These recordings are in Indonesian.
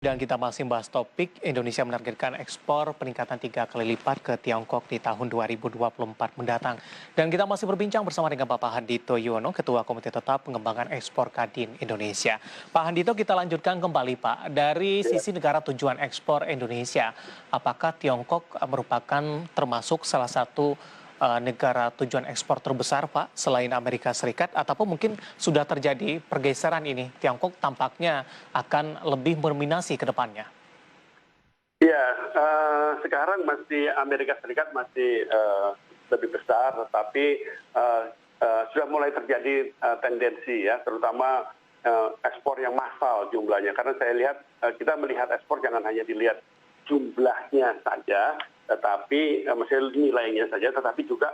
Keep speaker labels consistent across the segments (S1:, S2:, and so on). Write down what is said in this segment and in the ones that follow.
S1: Dan kita masih membahas topik Indonesia menargetkan ekspor peningkatan 3 kali lipat ke Tiongkok di tahun 2024 mendatang. Dan kita masih berbincang bersama dengan Bapak Handito Yuwono, Ketua Komite Tetap Pengembangan Ekspor Kadin Indonesia. Pak Handito, kita lanjutkan kembali Pak. Dari sisi negara tujuan ekspor Indonesia, apakah Tiongkok merupakan termasuk salah satu negara tujuan ekspor terbesar Pak selain Amerika Serikat, ataupun mungkin sudah terjadi pergeseran ini, Tiongkok tampaknya akan lebih berminasi ke depannya?
S2: Iya, sekarang masih Amerika Serikat masih lebih besar, tetapi sudah mulai terjadi tendensi ya, terutama ekspor yang massal jumlahnya. Karena saya lihat, kita melihat ekspor jangan hanya dilihat jumlahnya saja, tetapi maksudnya nilainya saja, tetapi juga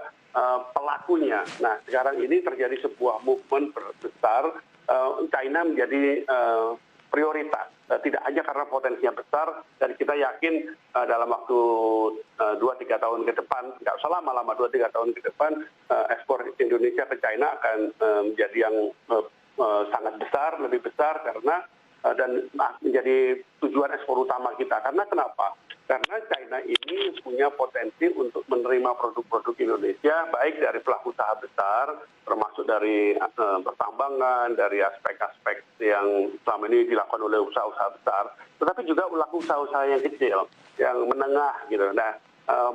S2: pelakunya. Nah, sekarang ini terjadi sebuah movement besar, China menjadi prioritas. Tidak hanya karena potensinya besar, dan kita yakin dalam waktu 2-3 tahun ke depan, nggak usah lama-lama, 2-3 tahun ke depan, ekspor Indonesia ke China akan menjadi yang sangat besar, lebih besar, karena dan menjadi tujuan ekspor utama kita. Karena kenapa? Karena China ini punya potensi untuk menerima produk-produk Indonesia, baik dari pelaku usaha besar, termasuk dari pertambangan, dari aspek-aspek yang selama ini dilakukan oleh usaha-usaha besar, tetapi juga pelaku usaha-usaha yang kecil, yang menengah gitu. Nah,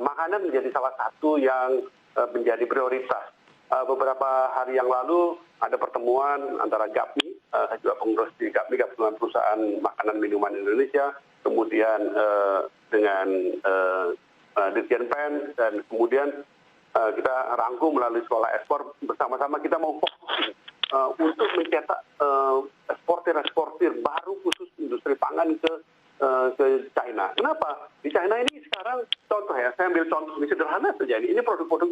S2: makanan menjadi salah satu yang menjadi prioritas. Beberapa hari yang lalu ada pertemuan antara GAPMI, saya juga pengurus di GAPMI, Gabungan Perusahaan Makanan Minuman Indonesia, kemudian dengan Dirjen PEN, dan kemudian kita rangkum melalui sekolah ekspor, bersama-sama kita mau fokus untuk mencetak eksportir baru khusus industri pangan ke China. Kenapa? Di China ini sekarang, contoh ya, saya ambil contoh ini sederhana saja, ini produk-produk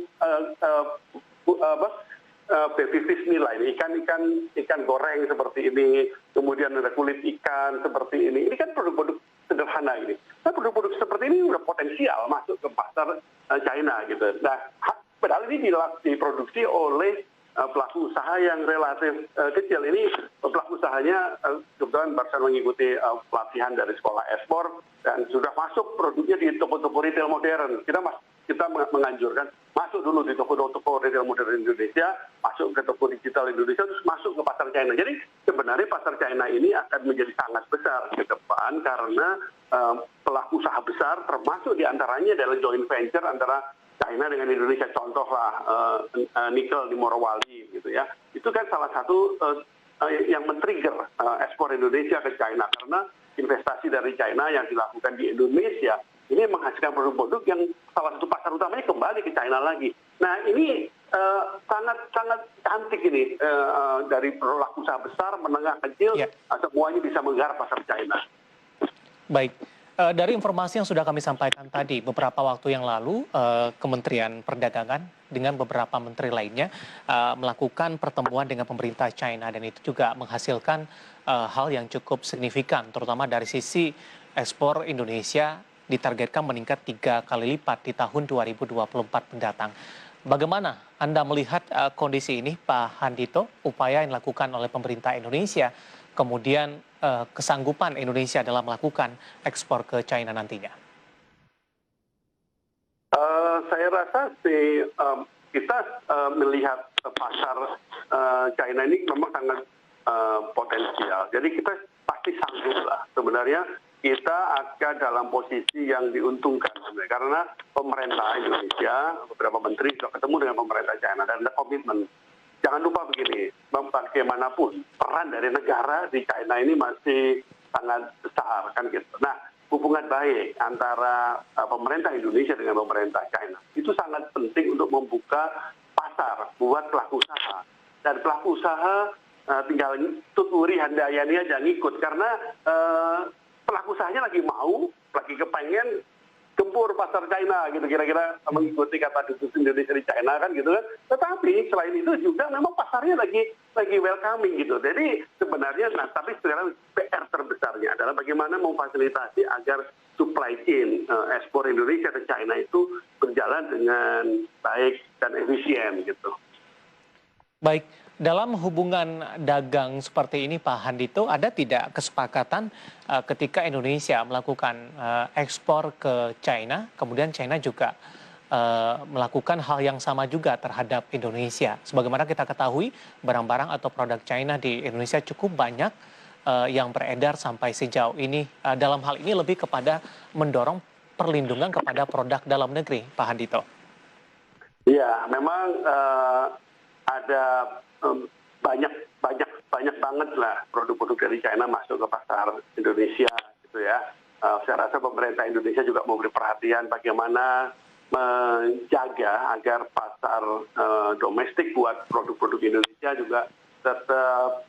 S2: baby fish nila ini, ikan goreng seperti ini, kemudian ada kulit ikan seperti ini kan produk-produk sederhana ini. Nah, produk-produk seperti ini sudah potensial masuk ke pasar China gitu. Nah, padahal ini diproduksi oleh pelaku usaha yang relatif kecil. Ini pelaku usahanya kebetulan barusan mengikuti pelatihan dari sekolah ekspor dan sudah masuk produknya di toko-toko retail modern. Kita menganjurkan masuk dulu di toko-toko retail modern Indonesia, masuk ke toko digital Indonesia, terus masuk ke pasar China. Jadi sebenarnya pasar China ini akan menjadi sangat besar ke depan karena pelaku usaha besar, termasuk diantaranya adalah joint venture antara China dengan Indonesia. Contohlah nikel di Morowali gitu ya. Itu kan salah satu yang men-trigger ekspor Indonesia ke China, karena investasi dari China yang dilakukan di Indonesia ini menghasilkan produk-produk yang salah satu pasar utamanya kembali ke China lagi. Nah, ini sangat cantik ini dari pelaku usaha besar, menengah, kecil, semuanya bisa menggarap pasar China.
S1: Baik, dari informasi yang sudah kami sampaikan tadi, beberapa waktu yang lalu Kementerian Perdagangan dengan beberapa menteri lainnya melakukan pertemuan dengan pemerintah China, dan itu juga menghasilkan hal yang cukup signifikan, terutama dari sisi ekspor Indonesia ditargetkan meningkat 3 kali lipat di tahun 2024 mendatang. Bagaimana Anda melihat kondisi ini, Pak Handito, upaya yang dilakukan oleh pemerintah Indonesia, kemudian kesanggupan Indonesia dalam melakukan ekspor ke China nantinya?
S2: Saya rasa sih kita melihat pasar China ini memang sangat potensial. Jadi kita pasti sanggup lah. Sebenarnya kita akan dalam posisi yang diuntungkan sebenarnya, karena pemerintah Indonesia, beberapa menteri sudah ketemu dengan pemerintah China dan ada komitmen. Jangan lupa begini, bagaimanapun peran dari negara di China ini masih sangat besar kan gitu. Nah, hubungan baik antara pemerintah Indonesia dengan pemerintah China itu sangat penting untuk membuka pasar buat pelaku usaha. Dan pelaku usaha tinggal tuturi handayani aja ngikut, karena pelaku usahanya lagi mau, lagi kepengen gempur pasar China gitu, kira-kira mengikuti kata dubes Indonesia di China kan gitu kan. Tetapi selain itu juga memang pasarnya lagi welcoming gitu. Jadi sebenarnya, tapi sekarang PR terbesarnya adalah bagaimana memfasilitasi agar supply chain ekspor Indonesia ke China itu berjalan dengan baik dan efisien gitu.
S1: Baik, Dalam hubungan dagang seperti ini Pak Handito, ada tidak kesepakatan ketika Indonesia melakukan ekspor ke China, kemudian China juga melakukan hal yang sama juga terhadap Indonesia. Sebagaimana kita ketahui, barang-barang atau produk China di Indonesia cukup banyak yang beredar sampai sejauh ini. Dalam hal ini lebih kepada mendorong perlindungan kepada produk dalam negeri, Pak Handito.
S2: Iya, memang ada banyak banget lah produk-produk dari China masuk ke pasar Indonesia gitu ya. Saya rasa pemerintah Indonesia juga memberi perhatian bagaimana menjaga agar pasar domestik buat produk-produk Indonesia juga tetap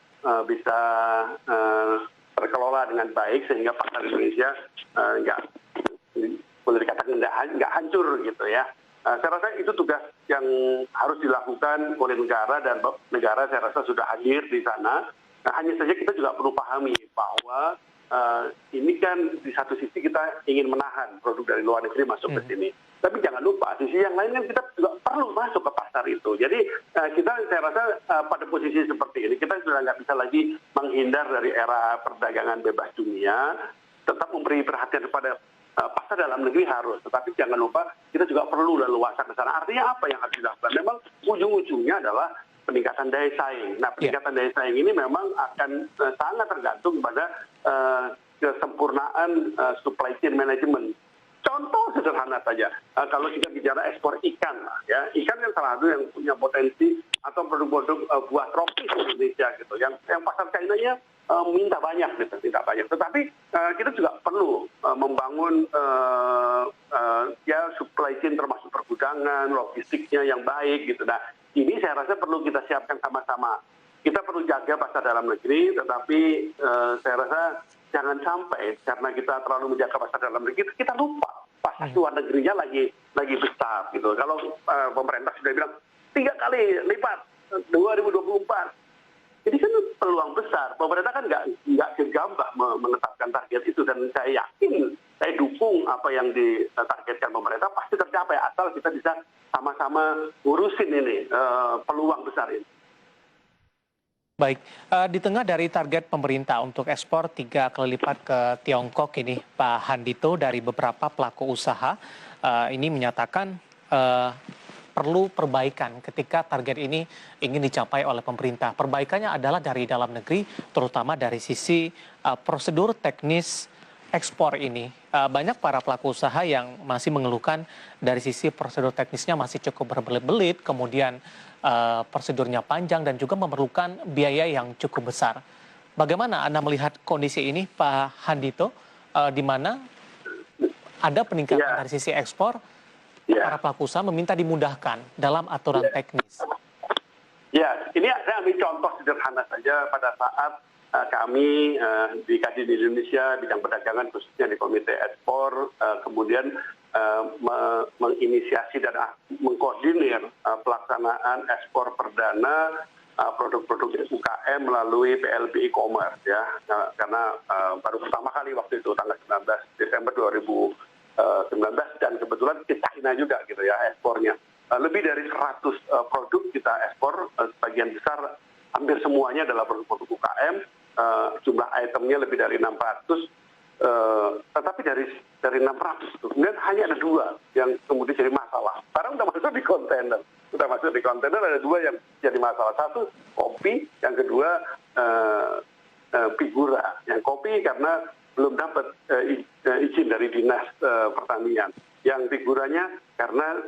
S2: bisa terkelola dengan baik sehingga pasar Indonesia nggak boleh dikatakan nggak hancur gitu ya. Saya rasa itu tugas yang harus dilakukan oleh negara dan negara saya rasa sudah hadir di sana. Nah, hanya saja kita juga perlu pahami bahwa ini kan di satu sisi kita ingin menahan produk dari luar negeri masuk ke sini. Tapi jangan lupa, sisi yang lain kan kita juga perlu masuk ke pasar itu. Jadi kita saya rasa pada posisi seperti ini kita sudah nggak bisa lagi menghindar dari era perdagangan bebas dunia. Tetap memberi perhatian kepada pasar dalam negeri harus, tetapi jangan lupa kita juga perlu leluasa ke sana. Artinya apa yang harus dilakukan? Memang ujung-ujungnya adalah peningkatan daya saing. Nah, peningkatan daya saing ini memang akan sangat tergantung pada kesempurnaan supply chain management. Contoh sederhana saja, kalau kita bicara ekspor ikan, ya ikan kan salah satu yang punya potensi atau produk-produk buah tropis di Indonesia gitu, yang pasar China-nya minta banyak gitu, minta banyak. Tetapi kita juga perlu membangun ya supply chain termasuk pergudangan, logistiknya yang baik gitu. Nah, ini saya rasa perlu kita siapkan sama-sama. Kita perlu jaga pasar dalam negeri, tetapi saya rasa jangan sampai karena kita terlalu menjaga pasar dalam negeri kita lupa pasar luar negerinya lagi besar gitu. Kalau pemerintah sudah bilang 3 kali lipat 2024. Jadi kan peluang besar. Pemerintah kan nggak gegabah menetapkan target itu, dan saya yakin, saya dukung apa yang ditargetkan pemerintah pasti tercapai asal kita bisa sama-sama urusin ini peluang besar ini.
S1: Baik, di tengah dari target pemerintah untuk ekspor 3 kali lipat ke Tiongkok ini, Pak Handito, dari beberapa pelaku usaha ini menyatakan perlu perbaikan ketika target ini ingin dicapai oleh pemerintah. Perbaikannya adalah dari dalam negeri, terutama dari sisi prosedur teknis ekspor ini. Banyak para pelaku usaha yang masih mengeluhkan dari sisi prosedur teknisnya masih cukup berbelit-belit, kemudian prosedurnya panjang dan juga memerlukan biaya yang cukup besar. Bagaimana Anda melihat kondisi ini, Pak Handito, di mana ada peningkatan dari sisi ekspor, para pelaku usaha meminta dimudahkan dalam aturan teknis?
S2: Ya, ini saya ambil contoh sederhana saja pada saat kami di Kadin Indonesia bidang perdagangan khususnya di Komite Ekspor kemudian menginisiasi dan mengkoordinir pelaksanaan ekspor perdana produk-produk UKM melalui PLB e-commerce ya, karena baru pertama kali waktu itu tanggal 19 Desember 2019 dan kebetulan ke China juga gitu ya ekspornya. Lebih dari 100 produk kita ekspor, sebagian besar hampir semuanya adalah produk-produk UKM, jumlah itemnya lebih dari 600, tetapi dari 600 itu kemudian hanya ada 2 yang kemudian jadi masalah. Barang udah masuk di kontainer, ada 2 yang jadi masalah. Satu kopi, yang kedua figura. Yang kopi karena belum dapat izin dari dinas pertanian. Yang figuranya karena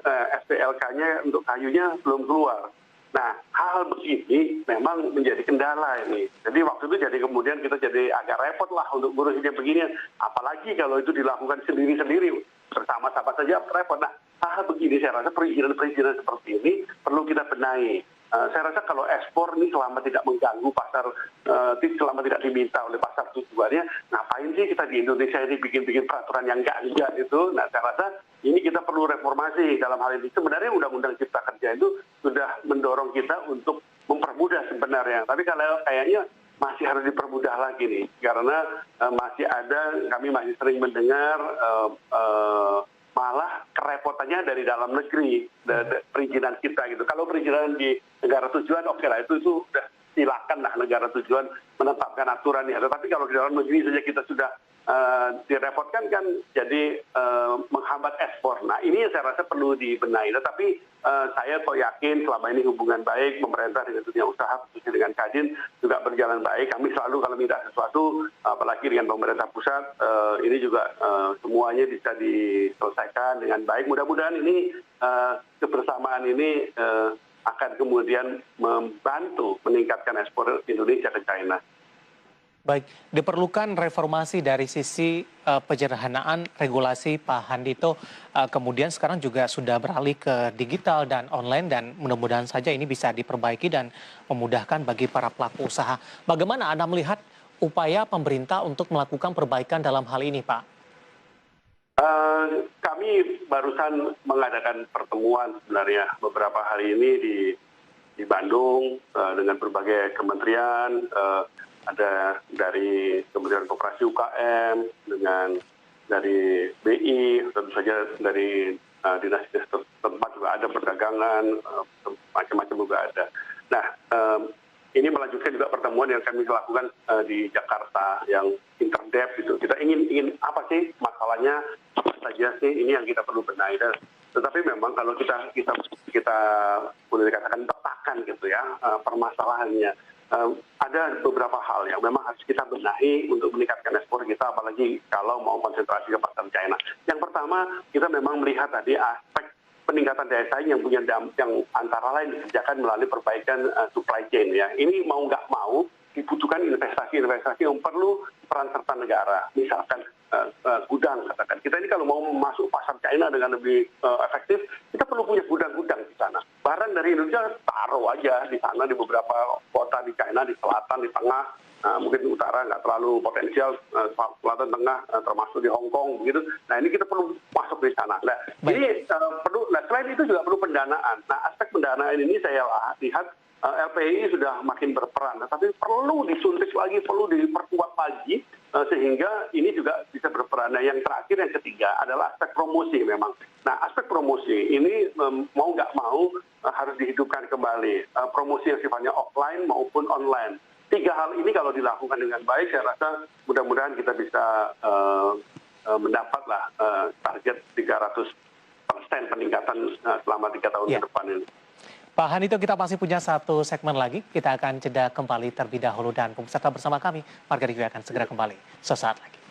S2: SPLK-nya untuk kayunya belum keluar. Nah, hal begini memang menjadi kendala ini. Jadi waktu itu jadi kemudian kita jadi agak repot lah untuk ngurusinnya begini. Apalagi kalau itu dilakukan sendiri-sendiri bersama-sama saja repot. Nah, hal begini saya rasa perizinan seperti ini perlu kita benahi. Saya rasa kalau ekspor ini selama tidak mengganggu pasar, selama tidak diminta oleh pasar tujuannya, ngapain sih kita di Indonesia ini bikin-bikin peraturan yang enggak itu? Nah, saya rasa ini kita perlu reformasi dalam hal ini. Sebenarnya Undang-Undang Cipta Kerja itu sudah mendorong kita untuk mempermudah sebenarnya. Tapi kalau kayaknya masih harus dipermudah lagi nih, karena kami masih sering mendengar malah kerepotannya dari dalam negeri, perizinan kita gitu. Kalau perizinan di negara tujuan, oke lah, itu sudah silakan lah negara tujuan menetapkan aturan ya. Tetapi kalau di dalam negeri saja kita sudah direpotkan kan, jadi menghambat ekspor. Nah ini saya rasa perlu dibenahi. Tetapi saya kok yakin selama ini hubungan baik pemerintah dengan dunia usaha, khususnya dengan Kadin juga berjalan baik. Kami selalu kalau minta sesuatu, apalagi dengan pemerintah pusat, ini juga semuanya bisa diselesaikan dengan baik. Mudah-mudahan ini kebersamaan ini akan kemudian membantu meningkatkan ekspor Indonesia ke China.
S1: Baik, diperlukan reformasi dari sisi penyederhanaan regulasi Pak Handito. Kemudian sekarang juga sudah beralih ke digital dan online dan mudah-mudahan saja ini bisa diperbaiki dan memudahkan bagi para pelaku usaha. Bagaimana Anda melihat upaya pemerintah untuk melakukan perbaikan dalam hal ini, Pak?
S2: Kami barusan mengadakan pertemuan sebenarnya beberapa hari ini di Bandung dengan berbagai kementerian. Ada dari Kementerian Koperasi UKM, dari BI, tentu saja dari dinas-dinas tempat juga ada, perdagangan, macam-macam juga ada. Nah, ini melanjutkan juga pertemuan yang kami lakukan di Jakarta yang interdep gitu. Kita ingin apa sih masalahnya, apa saja sih ini yang kita perlu benahi. Tetapi memang kalau kita boleh dikatakan petakan gitu ya permasalahannya. Ada beberapa hal yang memang harus kita benahi untuk meningkatkan ekspor kita, apalagi kalau mau konsentrasi ke pasar China. Yang pertama, kita memang melihat tadi aspek peningkatan daya saing yang punya yang antara lain dikerjakan melalui perbaikan supply chain ya. Ini mau nggak mau dibutuhkan investasi yang perlu peran serta negara. Misalkan gudang, katakan kita ini kalau mau masuk pasar China dengan lebih efektif, kita perlu punya gudang-gudang di sana. Barang dari Indonesia taruh aja di sana, di beberapa kota di China, di selatan, di tengah, mungkin utara nggak terlalu potensial, selatan tengah termasuk di Hong Kong begitu. Nah ini kita perlu masuk di sana. Nah ini perlu. Nah selain itu juga perlu pendanaan. Nah aspek pendanaan ini saya lihat LPI sudah makin berperan, tapi perlu disuntik lagi, perlu diperkuat lagi sehingga ini juga bisa berperan. Nah yang terakhir, yang ketiga adalah aspek promosi memang. Nah aspek promosi ini mau nggak mau harus dihidupkan kembali, promosi yang sifatnya offline maupun online. Tiga hal ini kalau dilakukan dengan baik, saya rasa mudah-mudahan kita bisa mendapatlah target 300% peningkatan selama 3 tahun ke depan ini.
S1: Pak Handito, kita masih punya satu segmen lagi. Kita akan jeda kembali terlebih dahulu dan pemirsa bersama kami, Marga Dewi akan segera kembali sesaat lagi.